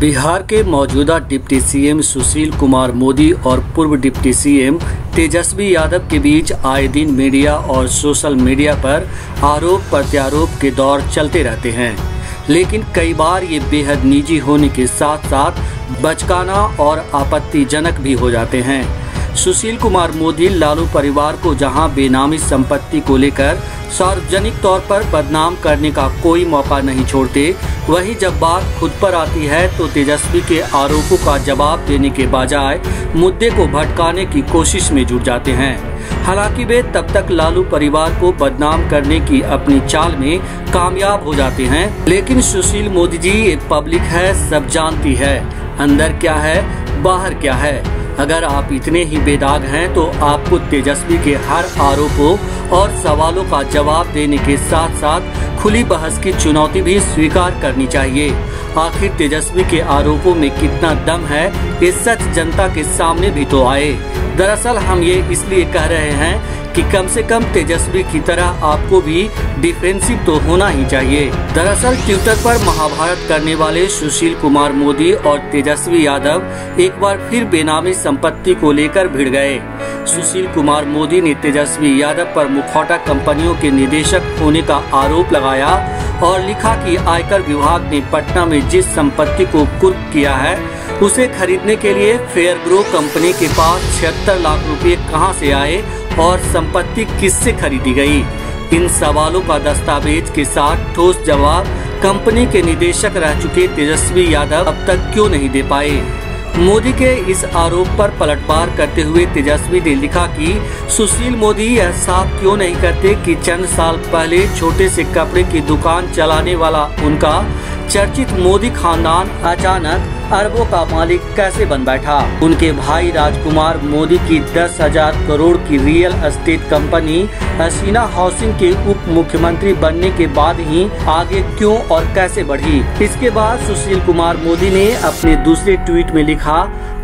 बिहार के मौजूदा deputy CM Sushil Kumar Modi और पूर्व डिप्टी सीएम तेजस्वी यादव के बीच आए दिन मीडिया और सोशल मीडिया पर आरोप प्रत्यारोप के दौर चलते रहते हैं, लेकिन कई बार ये बेहद निजी होने के साथ साथ बचकाना और आपत्तिजनक भी हो जाते हैं। सुशील कुमार मोदी लालू परिवार को जहां बेनामी संपत्ति को लेकर सार्वजनिक तौर पर बदनाम करने का कोई मौका नहीं छोड़ते, वहीं जब बात खुद पर आती है तो तेजस्वी के आरोपों का जवाब देने के बजाय मुद्दे को भटकाने की कोशिश में जुट जाते हैं। हालांकि वे तब तक लालू परिवार को बदनाम करने की अपनी चाल में कामयाब हो जाते हैं, लेकिन सुशील मोदी जी ये पब्लिक है, सब जानती है अंदर क्या है बाहर क्या है। अगर आप इतने ही बेदाग हैं तो आपको तेजस्वी के हर आरोपों और सवालों का जवाब देने के साथ साथ खुली बहस की चुनौती भी स्वीकार करनी चाहिए। आखिर तेजस्वी के आरोपों में कितना दम है, ये सच जनता के सामने भी तो आए। दरअसल हम ये इसलिए कह रहे हैं कि कम से कम तेजस्वी की तरह आपको भी डिफेंसिव तो होना ही चाहिए। दरअसल ट्विटर पर महाभारत करने वाले सुशील कुमार मोदी और तेजस्वी यादव एक बार फिर बेनामी संपत्ति को लेकर भिड़ गए। सुशील कुमार मोदी ने तेजस्वी यादव पर मुखौटा कंपनियों के निदेशक होने का आरोप लगाया और लिखा कि आयकर विभाग ने पटना में जिस संपत्ति को कुर्क किया है उसे खरीदने के लिए फेयर ग्रो कंपनी के पास 76 लाख रुपए कहां से आए और संपत्ति किससे खरीदी गई। इन सवालों का दस्तावेज के साथ ठोस जवाब कंपनी के निदेशक रह चुके तेजस्वी यादव अब तक क्यों नहीं दे पाए। मोदी के इस आरोप पर पलटवार करते हुए तेजस्वी ने लिखा कि सुशील मोदी यह साफ क्यों नहीं करते कि चंद साल पहले छोटे से कपड़े की दुकान चलाने वाला उनका चर्चित मोदी खानदान अचानक अरबों का मालिक कैसे बन बैठा। उनके भाई राजकुमार मोदी की 10,000 करोड़ की रियल एस्टेट कंपनी हसीना हाउसिंग के उप मुख्यमंत्री बनने के बाद ही आगे क्यों और कैसे बढ़ी। इसके बाद सुशील कुमार मोदी ने अपने दूसरे ट्वीट में लिखा,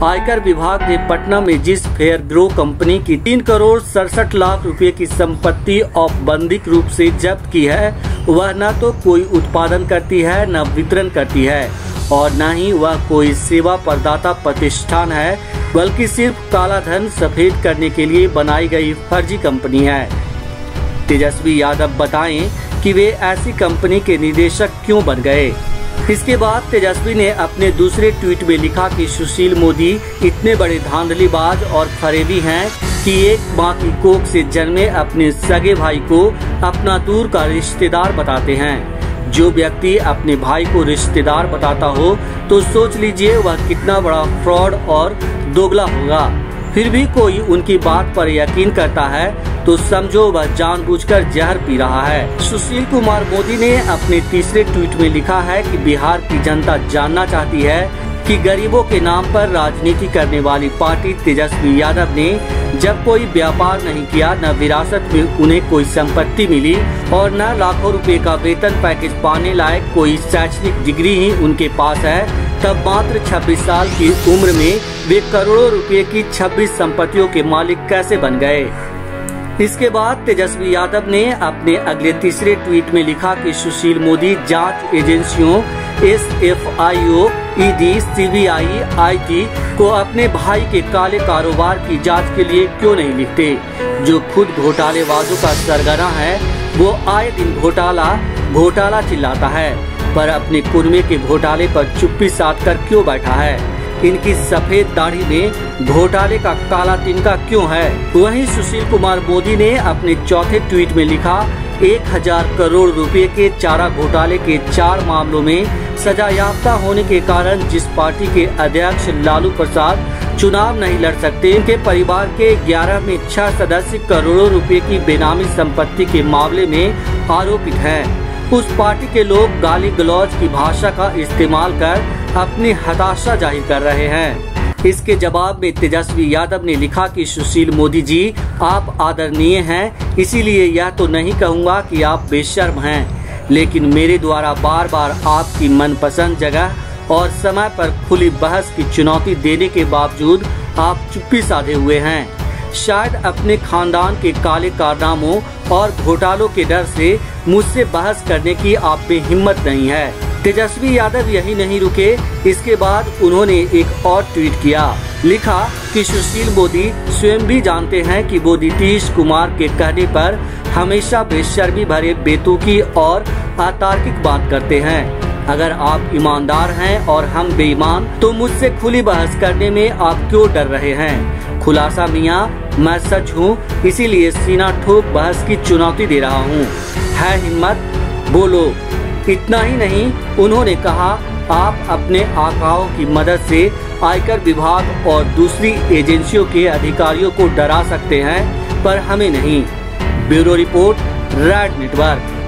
आयकर विभाग ने पटना में जिस फेयर ग्रो कंपनी की 3 करोड़ 67 लाख रुपए की संपत्ति औपबंधिक रूप से जब्त की है, वह न तो कोई उत्पादन करती है न वितरण करती है और न ही वह कोई सेवा प्रदाता प्रतिष्ठान है, बल्कि सिर्फ काला धन सफेद करने के लिए बनाई गई फर्जी कंपनी है। तेजस्वी यादव बताएं कि वे ऐसी कंपनी के निदेशक क्यों बन गए। इसके बाद तेजस्वी ने अपने दूसरे ट्वीट में लिखा कि सुशील मोदी इतने बड़े धांधलीबाज और फरेबी हैं कि एक मां की कोख से जन्मे अपने सगे भाई को अपना दूर का रिश्तेदार बताते हैं। जो व्यक्ति अपने भाई को रिश्तेदार बताता हो तो सोच लीजिए वह कितना बड़ा फ्रॉड और दोगला होगा। फिर भी कोई उनकी बात पर यकीन करता है तो समझो वह जानबूझकर जहर पी रहा है। सुशील कुमार मोदी ने अपने तीसरे ट्वीट में लिखा है कि बिहार की जनता जानना चाहती है कि गरीबों के नाम पर राजनीति करने वाली पार्टी तेजस्वी यादव ने जब कोई व्यापार नहीं किया, न विरासत में उन्हें कोई संपत्ति मिली और न लाखों रुपए का वेतन पैकेज पाने लायक कोई शैक्षणिक डिग्री ही उनके पास है, तब मात्र 26 साल की उम्र में वे करोड़ों रुपए की 26 संपत्तियों के मालिक कैसे बन गए। इसके बाद तेजस्वी यादव ने अपने अगले तीसरे ट्वीट में लिखा कि सुशील मोदी जांच एजेंसियों SFIO, ED, CBI, IT को अपने भाई के काले कारोबार की जांच के लिए क्यों नहीं लिखते। जो खुद घोटालेबाजों का सरगना है वो आए दिन घोटाला चिल्लाता है, पर अपने कुर्मे के घोटाले पर चुप्पी साध कर क्यों बैठा है। इनकी सफेद दाढ़ी में घोटाले का काला तिनका क्यों है। वहीं सुशील कुमार मोदी ने अपने चौथे ट्वीट में लिखा, 1000 करोड़ रुपए के चारा घोटाले के 4 मामलों में सजायाफ्ता होने के कारण जिस पार्टी के अध्यक्ष लालू प्रसाद चुनाव नहीं लड़ सकते, उनके परिवार के 11 में 6 सदस्य करोड़ों रुपए की बेनामी संपत्ति के मामले में आरोपित हैं। उस पार्टी के लोग गाली गलौज की भाषा का इस्तेमाल कर अपनी हताशा जाहिर कर रहे हैं। इसके जवाब में तेजस्वी यादव ने लिखा कि सुशील मोदी जी आप आदरणीय हैं, इसीलिए यह तो नहीं कहूँगा कि आप बेशर्म हैं, लेकिन मेरे द्वारा बार बार आपकी मनपसंद जगह और समय पर खुली बहस की चुनौती देने के बावजूद आप चुप्पी साधे हुए हैं। शायद अपने खानदान के काले कारनामों और घोटालों के डर से मुझसे बहस करने की आप में हिम्मत नहीं है। तेजस्वी यादव यही नहीं रुके, इसके बाद उन्होंने एक और ट्वीट किया। लिखा कि सुशील मोदी स्वयं भी जानते हैं कि वो नीतीश कुमार के कहने पर हमेशा बेशर्मी भरे बेतुकी और अतार्किक बात करते हैं। अगर आप ईमानदार हैं और हम बेईमान, तो मुझसे खुली बहस करने में आप क्यों डर रहे हैं? खुलासा मियाँ, मैं सच हूँ, इसीलिए सीना ठोक बहस की चुनौती दे रहा हूँ। है हिम्मत, बोलो। इतना ही नहीं, उन्होंने कहा आप अपने आकाओं की मदद से आयकर विभाग और दूसरी एजेंसियों के अधिकारियों को डरा सकते हैं, पर हमें नहीं। Bureau report, red network.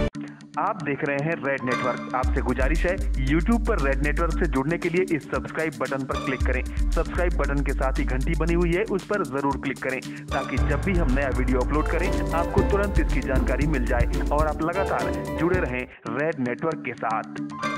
आप देख रहे हैं रेड नेटवर्क। आपसे गुजारिश है, YouTube पर रेड नेटवर्क से जुड़ने के लिए इस सब्सक्राइब बटन पर क्लिक करें। सब्सक्राइब बटन के साथ ही घंटी बनी हुई है, उस पर जरूर क्लिक करें ताकि जब भी हम नया वीडियो अपलोड करें आपको तुरंत इसकी जानकारी मिल जाए और आप लगातार जुड़े रहें रेड नेटवर्क के साथ।